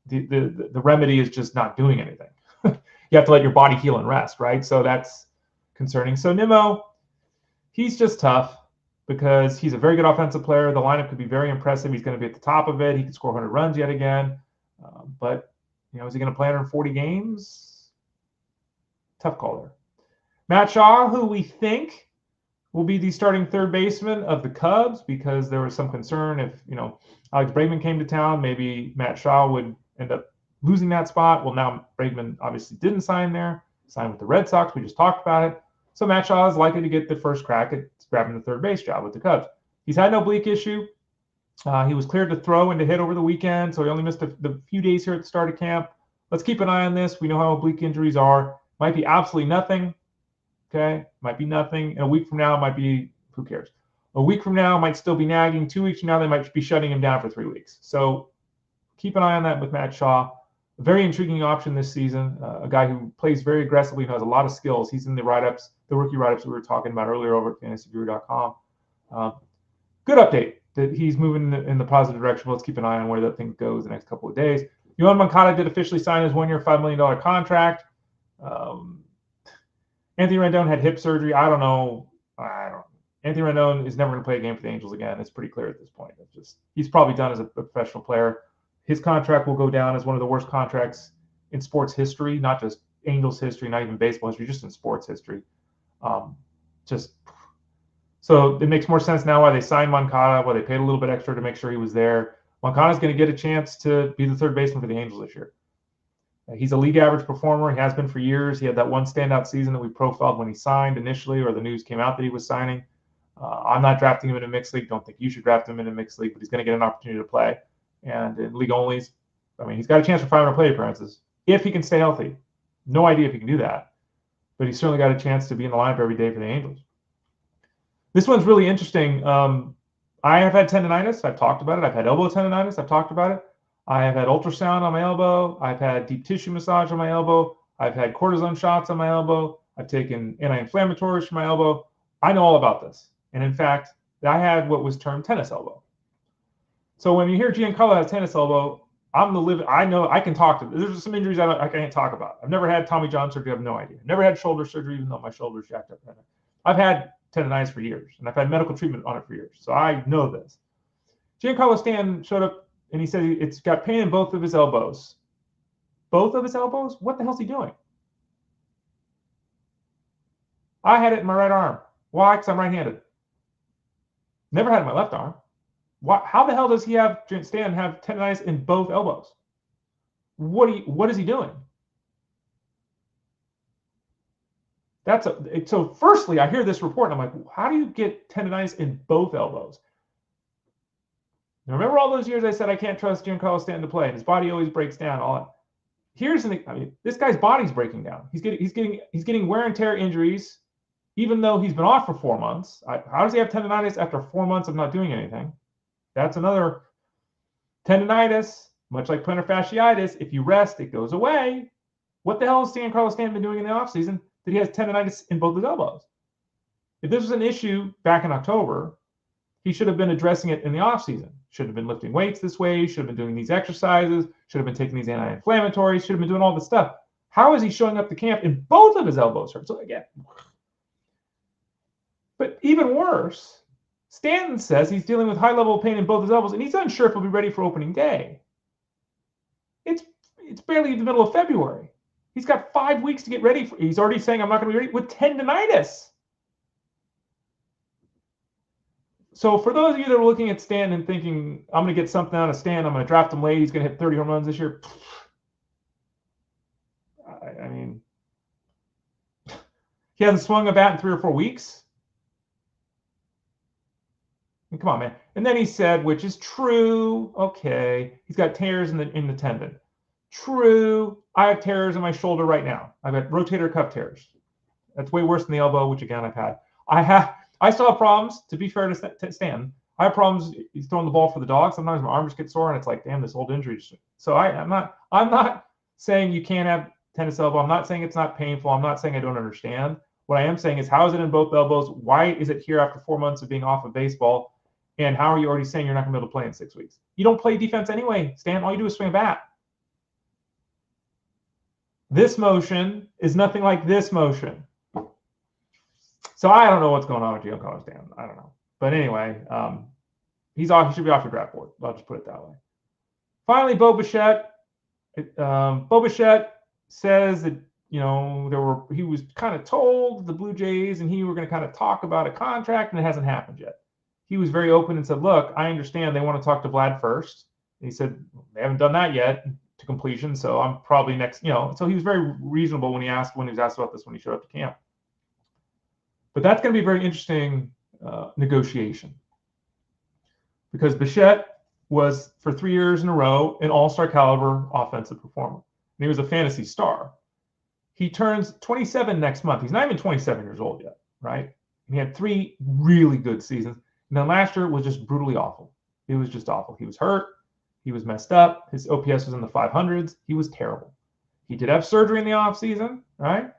the remedy is just not doing anything. You have to let your body heal and rest, right? So that's concerning. So Nimmo, he's just tough because he's a very good offensive player. The lineup could be very impressive. He's going to be at the top of it. He could score 100 runs yet again. But, is he going to play 140 games? Tough call there. Matt Shaw, who we think will be the starting third baseman of the Cubs, because there was some concern if, Alex Bregman came to town, maybe Matt Shaw would end up losing that spot. Well, now Bregman obviously didn't sign there, signed with the Red Sox. We just talked about it. So Matt Shaw is likely to get the first crack at grabbing the third base job with the Cubs. He's had no oblique issue. He was cleared to throw and to hit over the weekend, so he only missed the few days here at the start of camp. Let's keep an eye on this. We know how oblique injuries are. Might be absolutely nothing. Okay, might be nothing. And a week from now, it might be, who cares? A week from now, it might still be nagging. 2 weeks from now, they might be shutting him down for 3 weeks. So keep an eye on that with Matt Shaw. A very intriguing option this season. A guy who plays very aggressively and has a lot of skills. He's in the write-ups, the rookie write-ups we were talking about earlier over at fantasyguru.com. Good update that he's moving in the positive direction. Let's keep an eye on where that thing goes the next couple of days. Yoan Moncada did officially sign his 1-year, $5 million contract. Anthony Rendon had hip surgery. I don't know. Anthony Rendon is never going to play a game for the Angels again. It's pretty clear at this point. He's probably done as a professional player. His contract will go down as one of the worst contracts in sports history, not just Angels history, not even baseball history, just in sports history. So it makes more sense now why they signed Moncada, why they paid a little bit extra to make sure he was there. Moncada's going to get a chance to be the third baseman for the Angels this year. He's a league average performer. He has been for years. He had that one standout season that we profiled when he signed initially, or the news came out that he was signing. I'm not drafting him in a mixed league. Don't think you should draft him in a mixed league, but he's going to get an opportunity to play. And in league onlys, he's got a chance for 500 plate appearances if he can stay healthy. No idea if he can do that, but he's certainly got a chance to be in the lineup every day for the Angels. This one's really interesting. I have had tendonitis. I've talked about it. I've had elbow tendonitis. I've talked about it. I have had ultrasound on my elbow. I've had deep tissue massage on my elbow. I've had cortisone shots on my elbow. I've taken anti-inflammatories for my elbow. I know all about this. And in fact, I had what was termed tennis elbow. So when you hear Giancarlo has tennis elbow, I know I can talk to. There's some injuries I can't talk about. I've never had Tommy John surgery. I have no idea. I've never had shoulder surgery, even though my shoulder's jacked up. I've had tendonitis for years, and I've had medical treatment on it for years. So I know this. Giancarlo Stanton showed up, and he said it's got pain in both of his elbows. Both of his elbows? What the hell's he doing? I had it in my right arm. Why? Because I'm right-handed. Never had it in my left arm. Why? How the hell does Stanton have tendonitis in both elbows? What is he doing? So firstly, I hear this report and I'm like, how do you get tendonitis in both elbows? Now, remember all those years I said I can't trust Giancarlo Stanton to play, and his body always breaks down. This guy's body's breaking down. He's getting wear and tear injuries, even though he's been off for 4 months. How does he have tendonitis after 4 months of not doing anything? That's another tendonitis, much like plantar fasciitis. If you rest, it goes away. What the hell has Giancarlo Stanton been doing in the offseason that he has tendonitis in both his elbows? If this was an issue back in October, he should have been addressing it in the offseason. Should have been lifting weights this way, should have been doing these exercises, should have been taking these anti-inflammatories, should have been doing all this stuff. How is he showing up to camp and both of his elbows hurt? So again, but even worse, Stanton says he's dealing with high level of pain in both his elbows, and he's unsure if he'll be ready for opening day. It's barely the middle of February. He's got 5 weeks to get ready. He's already saying, I'm not going to be ready with tendonitis. So for those of you that are looking at Stanton and thinking, I'm going to get something out of Stanton, I'm going to draft him late, he's going to hit 30 home runs this year. I mean, he hasn't swung a bat in 3 or 4 weeks. I mean, come on, man. And then he said, which is true, okay, he's got tears in the tendon. True, I have tears in my shoulder right now. I've got rotator cuff tears. That's way worse than the elbow, which again I've had. I still have problems, to be fair to Stanton. I have problems. He's throwing the ball for the dog. Sometimes my arms get sore, and it's like, damn, this old injury. So I'm not saying you can't have tennis elbow. I'm not saying it's not painful. I'm not saying I don't understand. What I am saying is, how is it in both elbows? Why is it here after 4 months of being off of baseball? And how are you already saying you're not going to be able to play in 6 weeks? You don't play defense anyway, Stan. All you do is swing a bat. This motion is nothing like this motion. So I don't know what's going on with Giancarlo Stanton. I don't know. But anyway, he's off. He should be off your draft board. I'll just put it that way. Finally, Bichette. Bichette says that, he was kind of told the Blue Jays and he were going to kind of talk about a contract, and it hasn't happened yet. He was very open and said, look, I understand they want to talk to Vlad first. And he said, they haven't done that yet to completion, so I'm probably next, So he was very reasonable when he was asked about this when he showed up to camp. But that's going to be a very interesting negotiation, because Bichette was, for 3 years in a row, an all-star caliber offensive performer. And he was a fantasy star. He turns 27 next month. He's not even 27 years old yet, right? And he had 3 really good seasons. And then last year was just brutally awful. It was just awful. He was hurt. He was messed up. His OPS was in the 500s. He was terrible. He did have surgery in the offseason, right?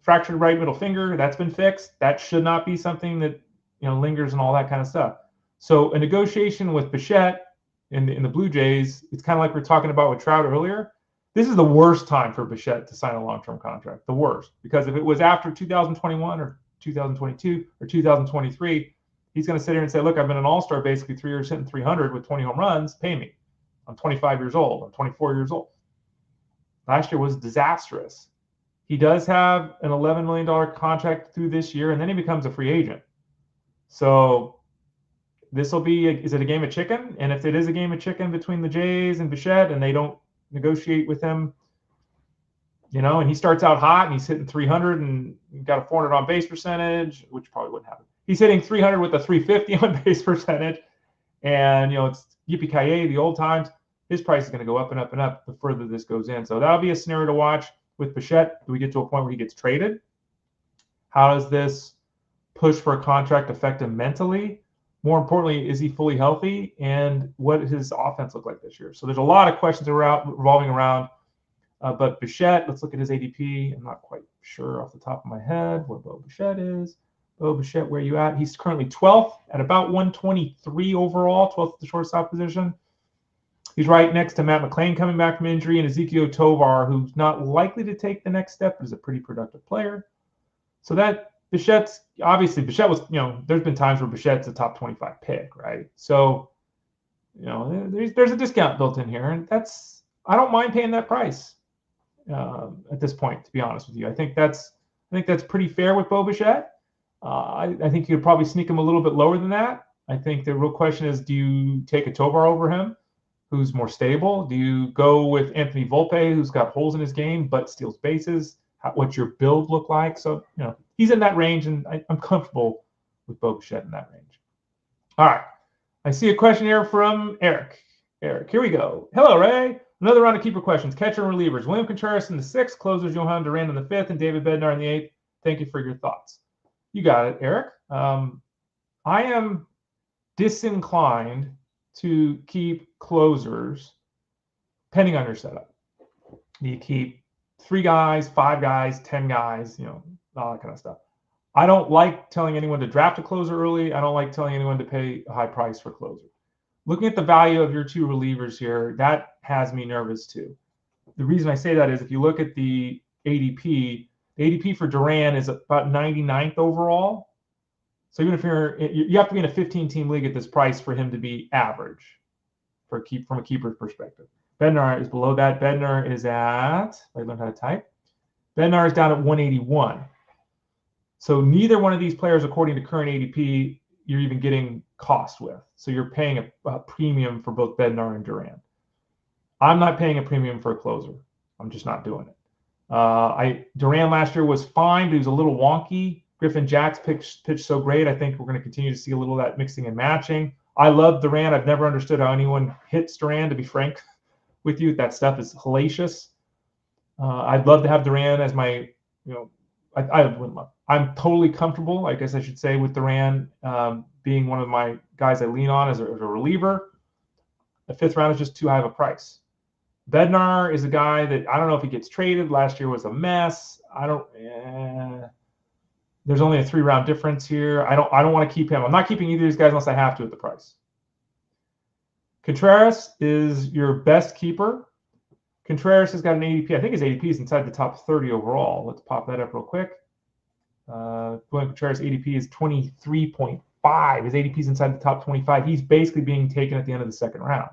Fractured right middle finger. That's been fixed. That should not be something that lingers and all that kind of stuff. So a negotiation with Bichette in the Blue Jays, it's kind of like we were talking about with Trout earlier. This is the worst time for Bichette to sign a long-term contract. The worst, because if it was after 2021 or 2022 or 2023, he's going to sit here and say, look, I've been an all-star basically 3 years, hitting 300 with 20 home runs. Pay me. I'm 25 years old. I'm 24 years old. Last year was disastrous. He does have an $11 million contract through this year, and then he becomes a free agent. So this will be, is it a game of chicken? And if it is a game of chicken between the Jays and Bichette, and they don't negotiate with him, and he starts out hot and he's hitting 300 and got a 400 on base percentage, which probably wouldn't happen. He's hitting 300 with a 350 on base percentage. And, it's yippee-ki-yay, the old times. His price is going to go up and up and up the further this goes in. So that'll be a scenario to watch with Bichette. Do we get to a point where he gets traded? How does this push for a contract affect him mentally? More importantly, is he fully healthy? And what does his offense look like this year? So there's a lot of questions revolving around. But Bichette, let's look at his ADP. I'm not quite sure off the top of my head where Bo Bichette is. Bo Bichette, where are you at? He's currently 12th at about 123 overall, 12th at the shortstop position. He's right next to Matt McClanahan coming back from injury, and Ezekiel Tovar, who's not likely to take the next step, but is a pretty productive player. So that Bichette was, there's been times where Bichette's a top 25 pick, right? So, there's a discount built in here, and I don't mind paying that price at this point, to be honest with you. I think think that's pretty fair with Bichette. I think you could probably sneak him a little bit lower than that. I think the real question is, do you take a Tovar over him, who's more stable? Do you go with Anthony Volpe, who's got holes in his game but steals bases? What's your build look like? So, he's in that range, and I'm comfortable with Bichette in that range. All right. I see a question here from Eric. Eric, here we go. Hello, Ray. Another round of keeper questions. Catcher and relievers. William Contreras in the 6th, closers Johan Duran in the 5th, and David Bednar in the 8th. Thank you for your thoughts. You got it, Eric. I am disinclined to keep closers depending on your setup. Do you keep 3 guys, 5 guys, 10 guys, all that kind of stuff. I don't like telling anyone to draft a closer early. I don't like telling anyone to pay a high price for closer. Looking at the value of your 2 relievers here, that has me nervous too. The reason I say that is if you look at the ADP, the ADP for Duran is about 99th overall. So even if you have to be in a 15-team league at this price for him to be average from a keeper's perspective. Bednar is below that. Bednar is at, I learned how to type. Bednar is down at 181. So neither one of these players, according to current ADP, you're even getting cost with. So you're paying a premium for both Bednar and Duran. I'm not paying a premium for a closer. I'm just not doing it. Duran last year was fine, but he was a little wonky. Griffin Jack's pitched so great. I think we're going to continue to see a little of that mixing and matching. I love Duran. I've never understood how anyone hits Duran, to be frank with you. That stuff is hellacious. I'd love to have Duran as my, I wouldn't love. I'm totally comfortable, I guess I should say, with Duran being one of my guys I lean on as a reliever. The 5th round is just too high of a price. Bednar is a guy that I don't know if he gets traded. Last year was a mess. There's only a 3-round difference here. I don't want to keep him. I'm not keeping either of these guys unless I have to at the price. Contreras is your best keeper. Contreras has got an ADP. I think his ADP is inside the top 30 overall. Let's pop that up real quick. William Contreras' ADP is 23.5. His ADP is inside the top 25. He's basically being taken at the end of the 2nd round.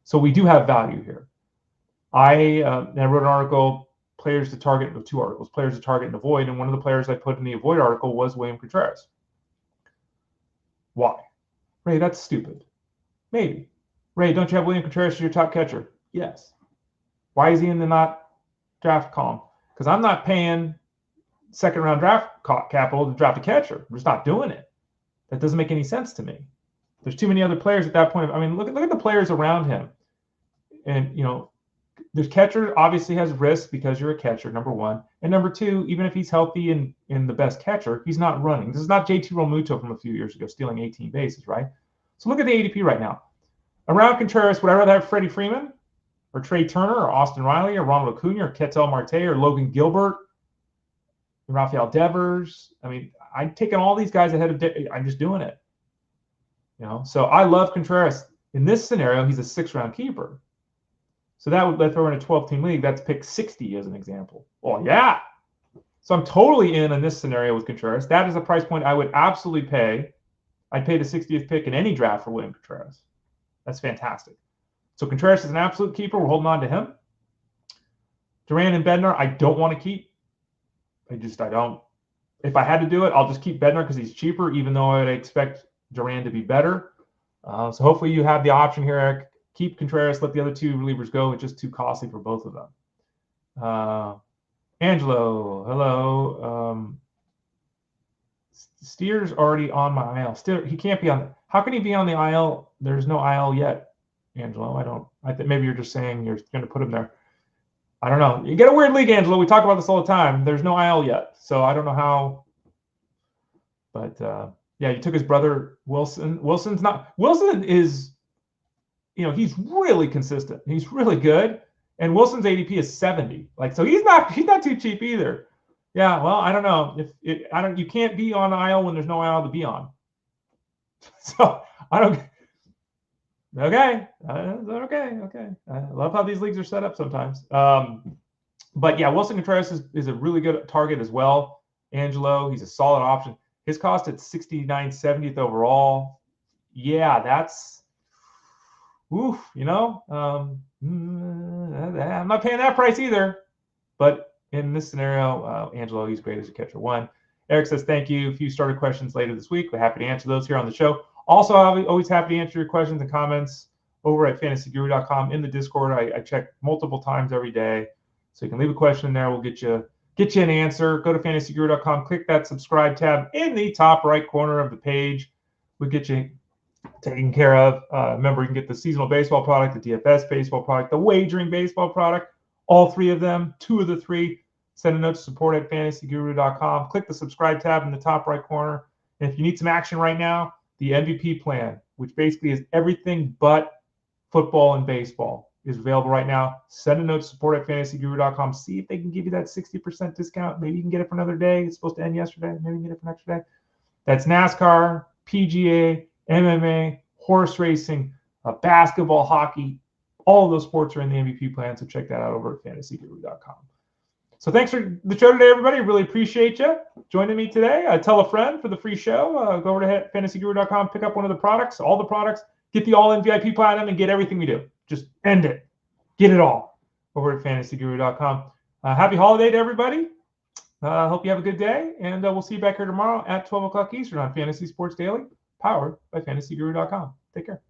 So we do have value here. I wrote an article, players to target, 2 articles, players to target and avoid, and one of the players I put in the avoid article was William Contreras. Why? Ray, that's stupid. Maybe. Ray, don't you have William Contreras as your top catcher? Yes. Why is he in the not draft column? Because I'm not paying 2nd round draft capital to draft a catcher. I'm just not doing it. That doesn't make any sense to me. There's too many other players at that point. I mean, look at the players around him. And, the catcher obviously has risk because you're a catcher, number 1. And number 2, even if he's healthy and the best catcher, he's not running. This is not JT Realmuto from a few years ago stealing 18 bases, right? So look at the ADP right now. Around Contreras, would I rather have Freddie Freeman or Trey Turner or Austin Riley or Ronald Acuna or Ketel Marte or Logan Gilbert, Rafael Devers? I mean, I'm taking all these guys ahead of I'm just doing it. So I love Contreras. In this scenario, he's a 6th-round keeper. So that would let throw in a 12-team league. That's pick 60 as an example. Oh, yeah. So I'm totally in this scenario with Contreras. That is a price point I would absolutely pay. I'd pay the 60th pick in any draft for William Contreras. That's fantastic. So Contreras is an absolute keeper. We're holding on to him. Duran and Bednar, I don't want to keep. I don't. If I had to do it, I'll just keep Bednar because he's cheaper, even though I'd expect Duran to be better. So hopefully you have the option here, Eric. Keep Contreras, let the other 2 relievers go. It's just too costly for both of them. Angelo, hello. Steer's already on my IL. He can't be on. How can he be on the IL? There's no IL yet, Angelo. I think maybe you're just saying you're going to put him there. I don't know. You get a weird league, Angelo. We talk about this all the time. There's no IL yet, so I don't know how. But yeah, you took his brother Wilson. Wilson is. He's really consistent. He's really good. And Wilson's ADP is 70. So he's not too cheap either. Yeah, well, I don't know. You can't be on IL when there's no IL to be on. So I don't. Okay. Okay. I love how these leagues are set up sometimes. But yeah, Wilson Contreras is a really good target as well. Angelo, he's a solid option. His cost at 69, 70th overall. Yeah, that's. Oof, I'm not paying that price either. But in this scenario, Angelo, he's great as a catcher 1. Eric says, thank you. If you started questions later this week, we're happy to answer those here on the show. Also, I'm always happy to answer your questions and comments over at fantasyguru.com in the Discord. I check multiple times every day. So you can leave a question in there. We'll get you an answer. Go to fantasyguru.com, click that subscribe tab in the top right corner of the page. We'll get you taken care of. Remember, you can get the seasonal baseball product, the DFS baseball product, the wagering baseball product, all 3 of them, 2 of the 3. Send a note to support at fantasyguru.com. Click the subscribe tab in the top right corner. And if you need some action right now, the MVP plan, which basically is everything but football and baseball, is available right now. Send a note to support at fantasyguru.com. See if they can give you that 60% discount. Maybe you can get it for another day. It's supposed to end yesterday. Maybe you can get it for next day. That's NASCAR, PGA, MMA, horse racing, basketball, hockey. All of those sports are in the MVP plan, so check that out over at fantasyguru.com. So thanks for the show today, everybody. Really appreciate you joining me today. Tell a friend for the free show. Go over to fantasyguru.com, pick up one of the products, all the products, get the all-in VIP platinum, and get everything we do. Just end it. Get it all over at fantasyguru.com. Happy holiday to everybody. Hope you have a good day, and we'll see you back here tomorrow at 12 o'clock Eastern on Fantasy Sports Daily, powered by fantasyguru.com. Take care.